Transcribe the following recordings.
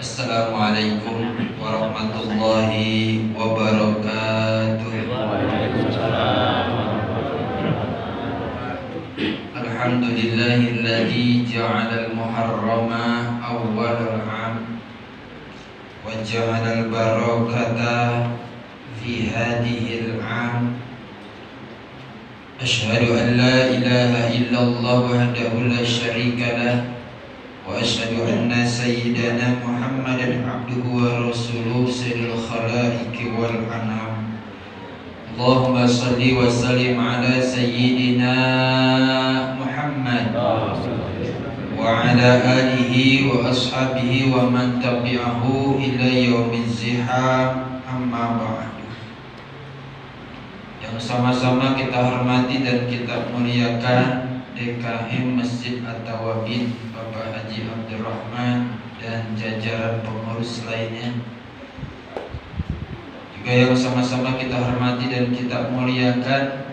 Assalamualaikum warahmatullahi wabarakatuh. Alhamdulillahilladzi ja'alal muharrama awwalal 'am wa ja'alal barakata fi hadhil 'am. Asyhadu an la ilaha illallah wahdahu la syarika lah wa asyhadu anna sayyidana Muhammadan abduhu wa rasuluhu sayyidul khalaiqi wal anam. Allahumma salli wa sallim ala sayyidina Muhammad wa ala alihi wa ashabihi wa man tabi'ahu ila yaumiz ziham, amma ba'du. Yang sama-sama kita hormati dan kita muliakan DKM Masjid At-Tawabin Bapak Haji Abdurrahman dan jajaran pengurus lainnya, juga yang sama-sama kita hormati dan kita muliakan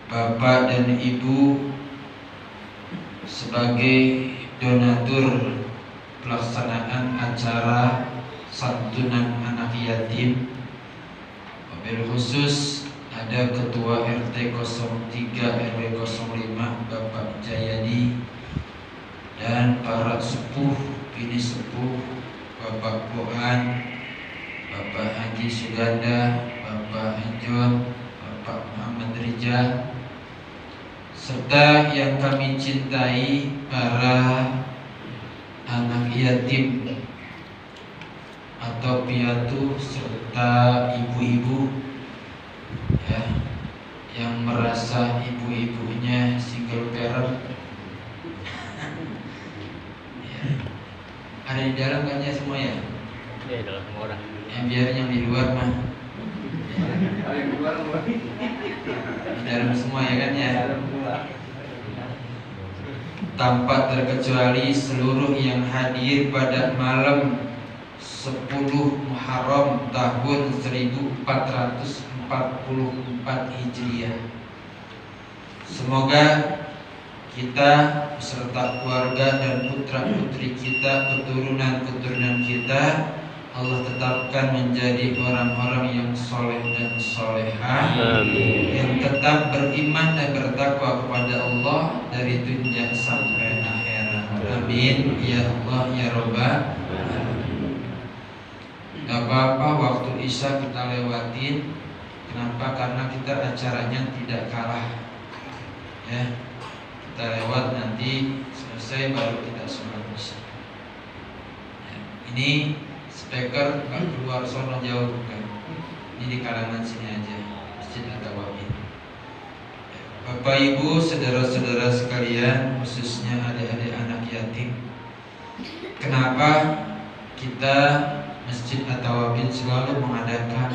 Bapak dan Ibu sebagai donatur pelaksanaan acara santunan anak yatim. Wabil khusus ada Ketua RT 03 RW 05 Bapak Jayadi dan para sepuh, bini sepuh, Bapak Bohan, Bapak Haji Suganda, Bapak Anjon, Bapak Muhammad Rijal, serta yang kami cintai para anak yatim atau piatu serta ibu-ibu ya, yang merasa ibu-ibunya single parent ya. Ada di dalam kan ya semua ya? Ya, dalam semua orang. Yang biar yang di luar mah ya. Di dalam semua ya kan ya? Tanpa terkecuali seluruh yang hadir pada malam 10 Muharram tahun 1444 Hijriah. Semoga kita beserta keluarga dan putra-putri kita, keturunan-keturunan kita, Allah tetapkan menjadi orang-orang yang soleh dan solehah, yang tetap beriman dan bertakwa kepada Allah dari dunia sampai akhirat. Amin ya Allah ya Rabbal. Gak apa-apa waktu Isya kita lewatin. Kenapa? Karena kita acaranya tidak kalah ya. Kita lewat nanti selesai baru kita sholat Isya ya. Ini speaker gak keluar sono jauh bukan. Ini di kalangan sini aja, Masjid At-Tawabin ya. Bapak Ibu, saudara-saudara sekalian, khususnya adik-adik anak yatim, kenapa kita Masjid At-Tawabin selalu mengadakan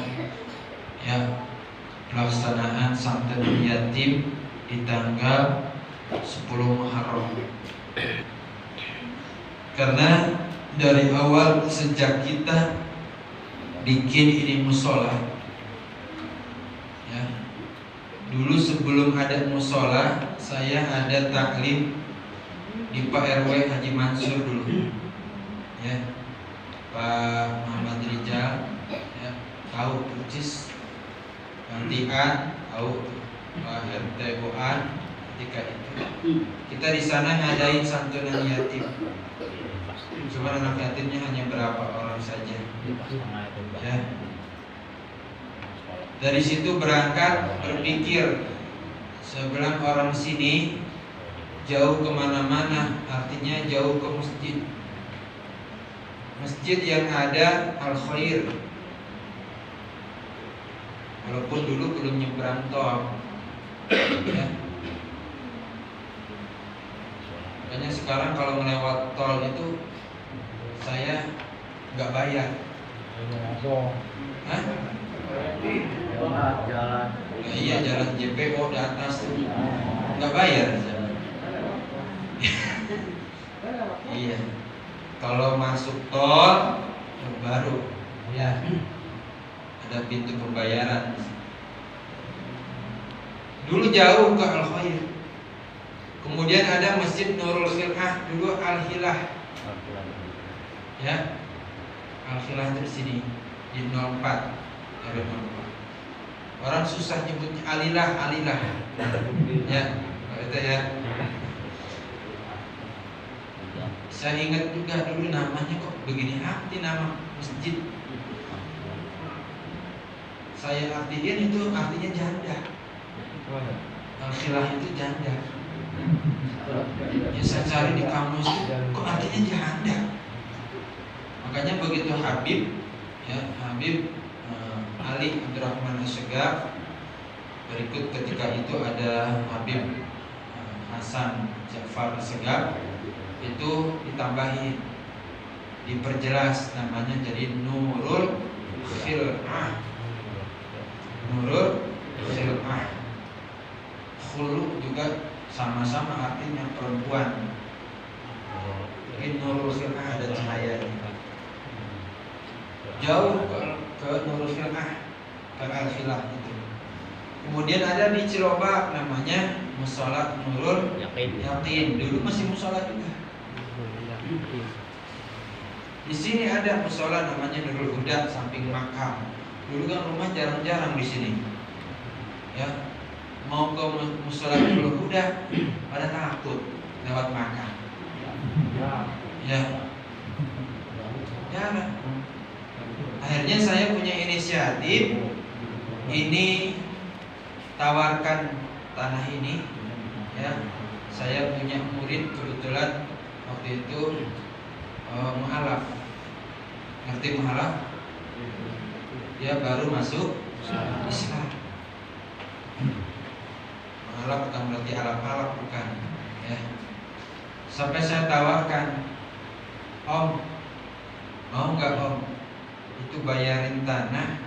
ya pelaksanaan santunan yatim di tanggal 10 Muharram? Karena dari awal sejak kita bikin ini musola ya, dulu sebelum ada musola saya ada taklim di Pak RW Haji Mansur dulu ya. Pak Muhammad Rijal ya, tahu persis. Gantian tahu Pak RT Boan. Ketika itu kita di sana ngadain santunan yatim. Cuma anak yatimnya hanya berapa orang saja ya. Dari situ berangkat berpikir, sebelah orang sini jauh kemana-mana, artinya jauh ke masjid. Masjid yang ada Al-Khair, walaupun dulu belum nyebrang tol ya. Makanya sekarang kalau melewat tol itu saya nggak bayar. Hah? Jalan. Nah, iya, jalan JPO di atas nggak bayar. Iya. Kalau masuk tol baru ya ada pintu pembayaran. Dulu jauh ke Al-Khair. Kemudian ada Masjid Nurul Khil'ah, dulu Al-Hilah. Ya. Al-Hilah itu di sini di 04. RW 04. Orang susah nyebutnya Alilah. Ya, itu ya. Saya ingat juga dulu namanya kok begini arti nama masjid. Saya artiin itu artinya janda. Al-Khilah itu janda. Ya saya cari di kamus itu kok artinya janda. Makanya begitu Habib Ali Abdurrahman As-Segaf, berikut ketika itu ada Habib Hasan Ja'far As-Segaf, itu ditambahin, diperjelas namanya jadi Nurul Khil'ah. Nurul Khil'ah. Khulu juga sama-sama artinya perempuan. Jadi Nurul Khil'ah ada cahayanya. Jauh ke Nurul Khil'ah, ke Al-Khilah itu. Kemudian ada di Cilobak namanya Mushola Nurul Yakin. Dulu masih mushola juga. Di sini ada mushola namanya Nurul Huda samping makam. Dulu kan rumah jarang-jarang di sini. Ya, mau ke mushola Nurul Huda pada takut lewat makam. Ya, jarang. Akhirnya saya punya inisiatif, ini tawarkan tanah ini. Ya, saya punya murid kebetulan waktu itu mualaf. Ngerti mualaf? Dia baru masuk Islam. Mualaf bukan berarti alaf-alaf, bukan. Ya. Sampai saya tawarkan, Om, mau nggak Om? Itu bayarin tanah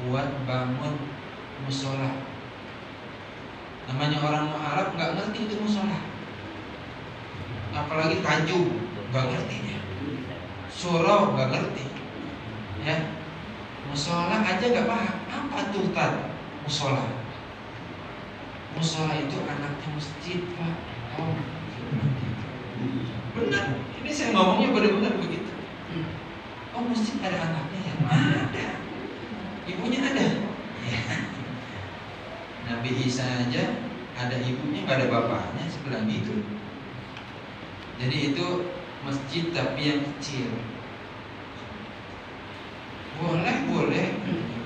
buat bangun musola. Namanya orang Arab nggak ngerti itu musola, apalagi Tanjung nggak ngertinya, surau nggak ngerti, ya musola aja nggak paham. Apa tuh musola? Musola itu anaknya masjid, Pak. Oh, benar. Ini saya ngomongnya benar-benar begitu. Oh, masjid ada anaknya ya? Ada. Ibunya ada. Ya. Nabi Isa aja ada ibunya, nggak ada bapaknya, sebelah gitu. Jadi itu masjid tapi yang kecil. Boleh.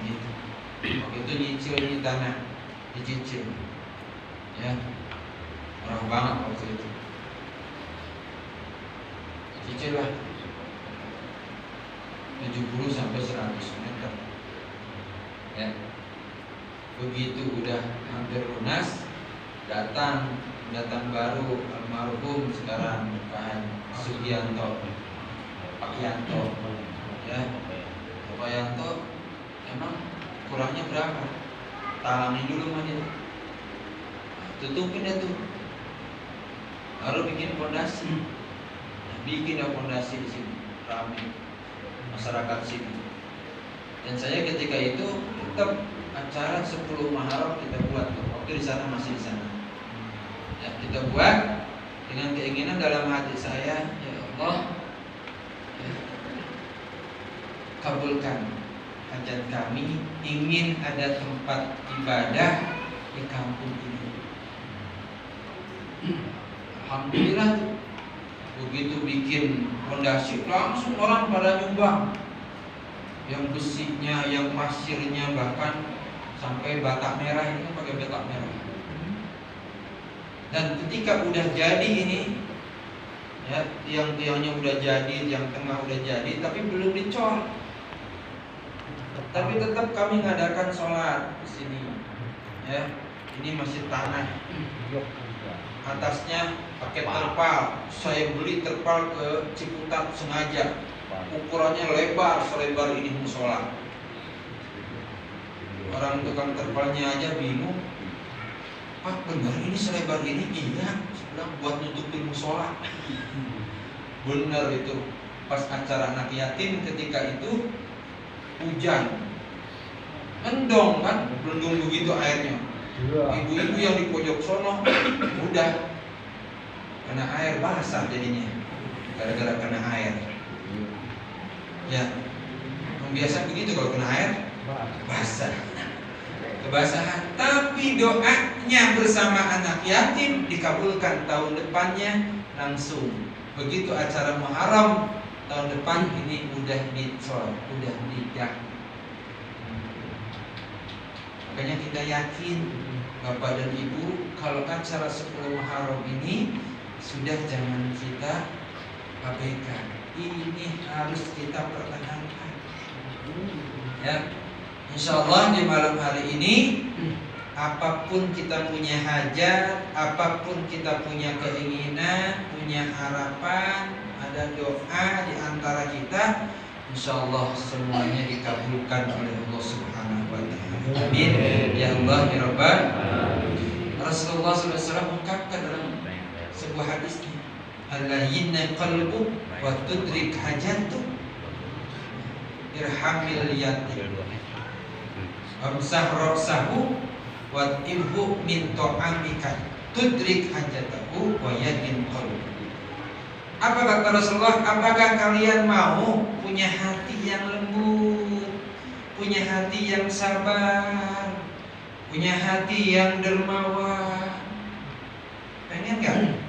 Gitu. Waktu itu nyicil di tanah, dicicil. Ya, murah banget waktu itu. Cicil lah 70 sampai 100 meter. Ya. Begitu udah hampir lunas, datang baru almarhum sekarang Pak Sugianto, Pak Yanto. Ya. Pak Yanto emang kurangnya berapa? Talangin dulu mah dia. Tutupin dah tuh. Baru bikin fondasi. Bikin fondasi di sini, ramai masyarakat sini. Dan saya ketika itu tetap acara 10 Muharram kita buat. Waktu di sana masih di sana. Ya, kita buat dengan keinginan dalam hati saya, ya Allah, ya, kabulkan hajat kami, ingin ada tempat ibadah di kampung ini. Alhamdulillah tuh. Begitu bikin fondasi langsung orang pada nyumbang. Yang besinya, yang pasirnya, bahkan sampai bata merah, ini kan pakai bata merah. Dan ketika udah jadi ini, ya tiang-tiangnya udah jadi, tiang tengah udah jadi, tapi belum dicor. Tapi tetap kami ngadakan sholat di sini. Ya, ini masih tanah. Atasnya pakai terpal. Saya beli terpal ke Ciputat sengaja. Ukurannya lebar, selebar ini musola. Orang tukang terpalnya aja bingung. Pak, benar ini selebar ini? Iya, sedang buat nutupin musola. Benar itu. Pas acara anak yatim ketika itu hujan, mendong kan, belum begitu airnya. Ibu-ibu yang di pojok sono udah kena air basah jadinya, gara-gara kena air. Ya, biasa begitu kalau kena air basah, kebasahan. Tapi doanya bersama anak yatim dikabulkan tahun depannya langsung. Begitu acara Muharram tahun depan ini udah dijak. Makanya kita yakin Bapak dan Ibu, kalau acara 10 Muharram ini sudah jangan kita abaikan. Ini harus kita pertahankan. Ya, insya Allah di malam hari ini, apapun kita punya hajat, apapun kita punya keinginan, punya harapan, ada doa di antara kita, insya Allah semuanya dikabulkan oleh Allah Subhanahu wa Ta'ala. Amin. Ya Allah, ya Rabbal. Rasulullah SAW mengungkapkan dalam sebuah hadisnya, Al-layyinna qalbu wa tudrik hajatu irhamil yatim amsah roksahu wa ibhu min to'amika tudrik hajatahu wa yakin qalbu. Apa kata Rasulullah? Apakah kalian mau punya hati yang lembut, punya hati yang sabar, punya hati yang dermawan? Pengen gak?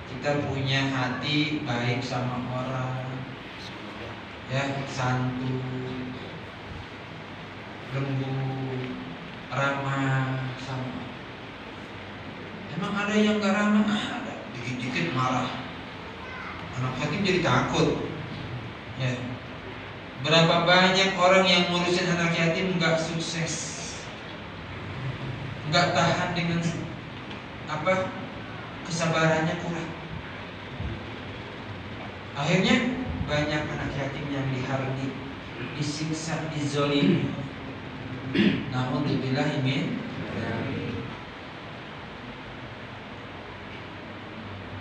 Kita punya hati baik sama orang, ya, santun, lembut, ramah sama. Emang ada yang gak ramah? Ada, dikit-dikit marah. Anak yatim jadi takut. Ya. Berapa banyak orang yang ngurusin anak yatim gak sukses, gak tahan dengan kesabarannya kurang. Akhirnya banyak anak yatim yang dihardi, disiksa, dizolimi. Namun dibilang min.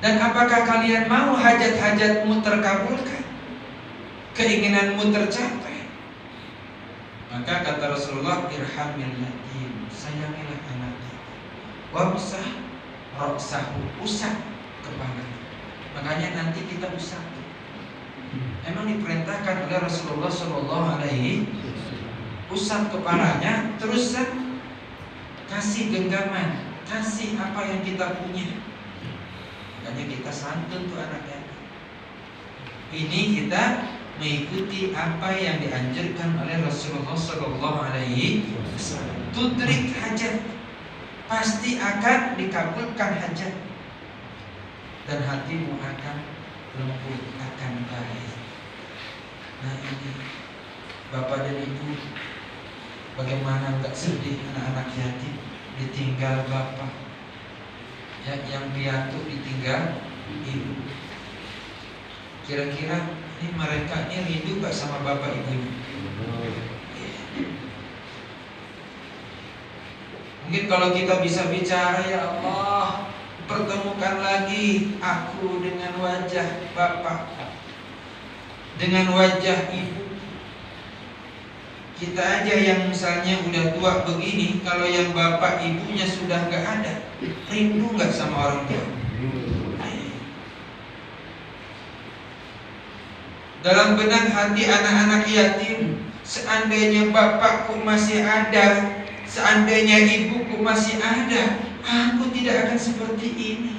Dan apakah kalian mau hajat-hajatmu terkabulkan, keinginanmu tercapai? Maka kata Rasulullah, irhamil yatim, sayangilah anak yatim, wamsah roksahu, usap kepala. Makanya nanti kita usap. Emang diperintahkan oleh Rasulullah SAW, usap kepalanya, terus kasih genggaman, kasih apa yang kita punya. Makanya kita santun tuh anak yatim. Ini kita mengikuti apa yang dianjurkan oleh Rasulullah SAW. Tudrik hajat, pasti akan dikabulkan hajat, dan hatimu akan lembut, akan baik. Nah ini Bapak dan Ibu, bagaimana gak sedih anak-anak yatim ditinggal bapak, ya, yang piatu ditinggal ibu. Kira-kira ini mereka ini rindu gak sama bapak ibunya? Mungkin kalau kita bisa bicara, ya Allah, pertemukan lagi aku dengan wajah bapak, dengan wajah ibu. Kita aja yang misalnya udah tua begini, kalau yang bapak ibunya sudah gak ada, rindu gak sama orang tua? Dalam benak hati anak-anak yatim, seandainya bapakku masih ada, seandainya ibuku masih ada, aku tidak akan seperti ini.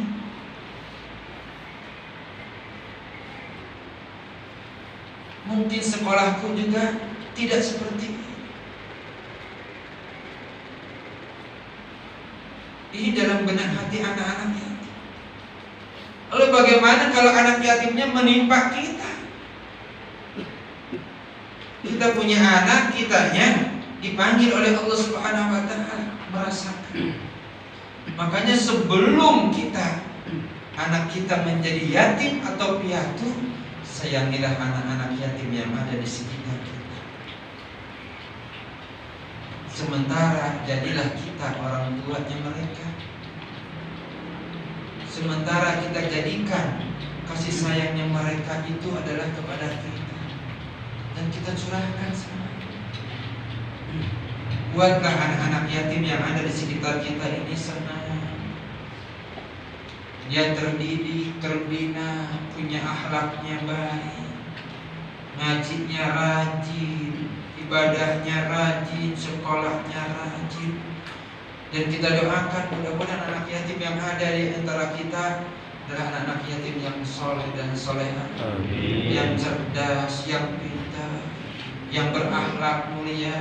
Mungkin sekolahku juga tidak seperti ini. Ini dalam benak hati anak-anak yatim. Lalu bagaimana kalau anak yatimnya menimpa kita? Kita punya anak, kitanya dipanggil oleh Allah Subhanahu wa Ta'ala merasakan. Makanya sebelum anak kita menjadi yatim atau piatu, sayangilah anak-anak yatim yang ada di sekitar kita. Sementara jadilah kita orang tuanya mereka. Sementara kita jadikan kasih sayangnya mereka itu adalah kepada kita, dan kita curahkan sama. Buatlah anak-anak yatim yang ada di sekitar kita ini senang. dia terdidik, terbina, punya akhlaknya baik, ngajinya rajin, ibadahnya rajin, sekolahnya rajin. Dan kita doakan mudah-mudahan anak yatim yang ada di antara kita adalah anak-anak yatim yang soleh dan solehah, yang cerdas, yang pintar, yang berakhlak mulia.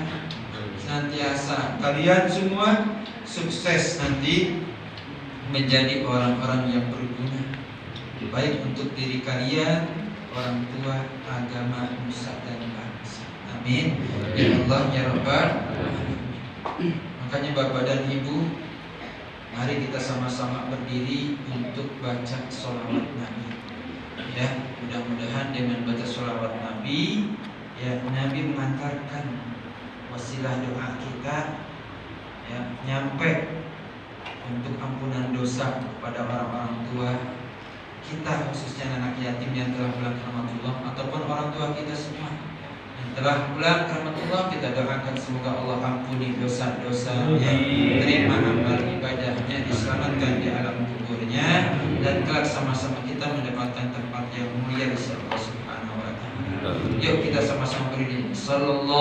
Senantiasa kalian semua sukses nanti menjadi orang-orang yang berguna, baik untuk diri kalian, orang tua, agama, nusa dan bangsa. Amin. Ya Allah ya Rabbal Alamin. Makanya Bapak dan Ibu, mari kita sama-sama berdiri untuk baca sholawat Nabi. Ya, mudah-mudahan dengan baca sholawat Nabi, ya Nabi mengantarkan wasilah doa kita, ya nyampe untuk ampunan dosa kepada orang-orang tua kita, khususnya anak yatim yang telah pulang ke rahmatullah, ataupun orang tua kita semua yang telah pulang ke rahmatullah. Kita doakan semoga Allah ampuni dosa-dosanya, terima amal ibadahnya, diselamatkan di alam kuburnya, dan kelak sama-sama kita mendapatkan tempat yang mulia di sisi Allah Subhanahu wa taala. Yuk kita sama-sama berdiri. Sallallahu